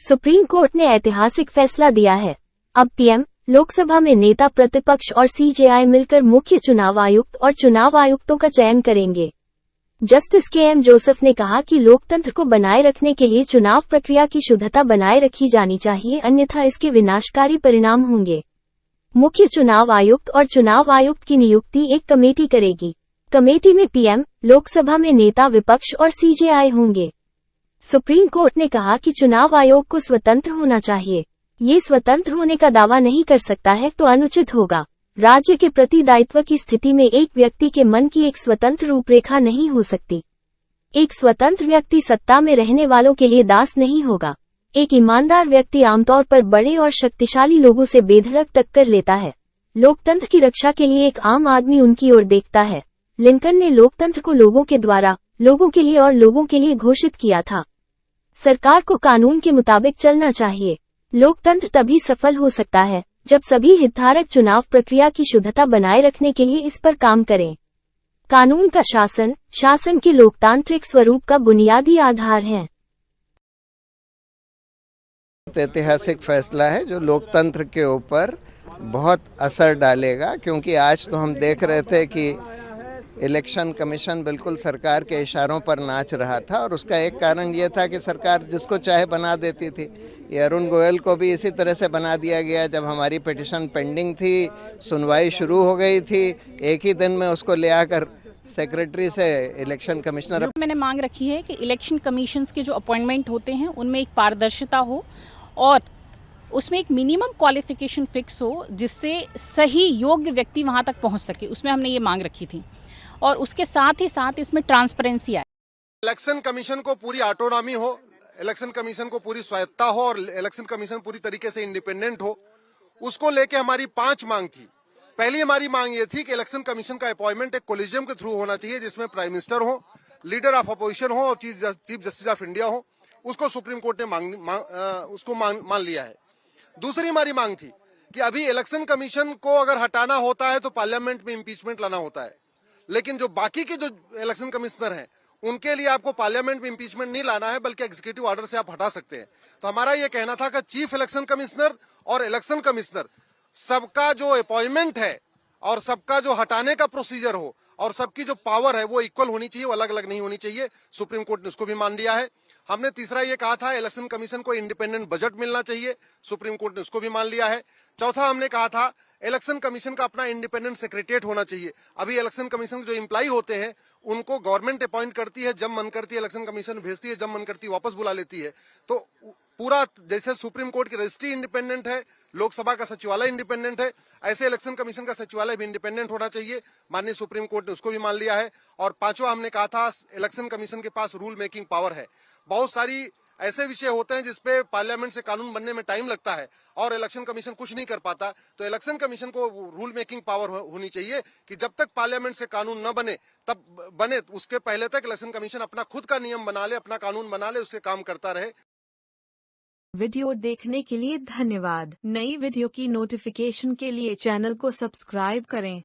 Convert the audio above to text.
Supreme court ने ऐतिहासिक फैसला दिया है। अब पीएम, लोकसभा में नेता प्रतिपक्ष और सीजेआई मिलकर मुख्य चुनाव आयुक्त और चुनाव आयुक्तों का चयन करेंगे। Justice KM. जोसेफ ने कहा कि लोकतंत्र को बनाए रखने के लिए चुनाव प्रक्रिया की शुद्धता बनाए रखी जानी चाहिए, अन्यथा इसके विनाशकारी परिणाम होंगे। मुख्य चुनाव आयुक्त और चुनाव आयुक्त की नियुक्ति एक कमेटी करेगी। कमेटी में पीएम, लोकसभा में नेता विपक्ष और सीजेआई होंगे। सुप्रीम कोर्ट ने कहा कि चुनाव आयोग को स्वतंत्र होना चाहिए। ये स्वतंत्र होने का दावा नहीं कर सकता है तो अनुचित होगा। राज्य के प्रति दायित्व की स्थिति में एक व्यक्ति के मन की एक स्वतंत्र रूपरेखा नहीं हो सकती। एक स्वतंत्र व्यक्ति सत्ता में रहने वालों के लिए दास नहीं होगा। एक ईमानदार व्यक्ति आमतौर पर बड़े और शक्तिशाली लोगों से बेधड़क टक्कर लेता है। लोकतंत्र की रक्षा के लिए एक आम आदमी उनकी ओर देखता है। लिंकन ने लोकतंत्र को लोगों के द्वारा, लोगों के लिए और लोगों के लिए घोषित किया था। सरकार को कानून के मुताबिक चलना चाहिए। लोकतंत्र तभी सफल हो सकता है जब सभी हितधारक चुनाव प्रक्रिया की शुद्धता बनाए रखने के लिए इस पर काम करें। कानून का शासन, शासन के लोकतांत्रिक स्वरूप का बुनियादी आधार है। ऐतिहासिक फैसला है जो लोकतंत्र के ऊपर बहुत असर डालेगा, क्योंकि आज तो हम देख रहे थे कि इलेक्शन कमीशन बिल्कुल सरकार के इशारों पर नाच रहा था, और उसका एक कारण ये था कि सरकार जिसको चाहे बना देती थी। ये अरुण गोयल को भी इसी तरह से बना दिया गया। जब हमारी पिटीशन पेंडिंग थी, सुनवाई शुरू हो गई थी, एक ही दिन में उसको ले आकर सेक्रेटरी से इलेक्शन कमिश्नर। मैंने मांग रखी है कि इलेक्शन कमीशंस के जो अपॉइंटमेंट होते हैं उनमें एक पारदर्शिता हो और उसमें एक मिनिमम क्वालिफिकेशन फिक्स हो, जिससे सही योग्य व्यक्ति वहां तक पहुंच सके। उसमें हमने ये मांग रखी थी, और उसके साथ ही साथ इसमें ट्रांसपेरेंसी आए। इलेक्शन कमीशन को पूरी ऑटोनॉमी हो, इलेक्शन कमीशन को पूरी स्वायत्ता हो और इलेक्शन कमीशन पूरी तरीके से इंडिपेंडेंट हो। उसको लेके हमारी 5 मांग थी। पहली हमारी मांग ये थी कि इलेक्शन कमीशन का अपॉइंटमेंट एक कोलिजियम के थ्रू होना चाहिए, जिसमें प्राइम मिनिस्टर हो, लीडर ऑफ अपोजिशन हो और चीफ जस्टिस ऑफ इंडिया हो। उसको सुप्रीम कोर्ट ने मान लिया है। दूसरी हमारी मांग थी कि अभी इलेक्शन कमीशन को अगर हटाना होता है तो पार्लियामेंट में इम्पीचमेंट लाना होता है, लेकिन जो बाकी के जो इलेक्शन कमिश्नर हैं उनके लिए आपको पार्लियामेंट में इम्पीचमेंट नहीं लाना है, बल्कि एग्जीक्यूटिव ऑर्डर से आप हटा सकते हैं। तो हमारा ये कहना था कि चीफ इलेक्शन कमिश्नर और इलेक्शन कमिश्नर सबका जो अपॉइंटमेंट है और सबका जो हटाने का प्रोसीजर हो और सबकी जो पावर है वो इक्वल होनी चाहिए, वो अलग अलग नहीं होनी चाहिए। सुप्रीम कोर्ट ने उसको भी मान लिया है। हमने तीसरा ये कहा था इलेक्शन कमीशन को इंडिपेंडेंट बजट मिलना चाहिए, सुप्रीम कोर्ट ने उसको भी मान लिया है। चौथा हमने कहा था इलेक्शन कमीशन का अपना इंडिपेंडेंट सेक्रेटरिएट होना चाहिए। अभी इलेक्शन कमीशन के जो एम्प्लॉय होते हैं उनको गवर्नमेंट अपॉइंट करती है, जब मन करती है इलेक्शन कमीशन भेजती है, जब मन करती है वापस बुला लेती है। तो पूरा जैसे सुप्रीम कोर्ट की रजिस्ट्री इंडिपेंडेंट है, लोकसभा का सचिवालय इंडिपेंडेंट है, ऐसे इलेक्शन कमीशन का सचिवालय भी इंडिपेंडेंट होना चाहिए। माननीय सुप्रीम कोर्ट ने उसको भी मान लिया है। और पांचवा हमने कहा था इलेक्शन कमीशन के पास रूल मेकिंग पावर है। बहुत सारी ऐसे विषय होते हैं जिसपे पार्लियामेंट से कानून बनने में टाइम लगता है और इलेक्शन कमीशन कुछ नहीं कर पाता। तो इलेक्शन कमीशन को रूल मेकिंग पावर होनी चाहिए कि जब तक पार्लियामेंट से कानून न बने तब बने, उसके पहले तक इलेक्शन कमीशन अपना खुद का नियम बना ले, अपना कानून बना ले, उसके काम करता रहे। वीडियो देखने के लिए धन्यवाद। नई वीडियो की नोटिफिकेशन के लिए चैनल को सब्सक्राइब करें।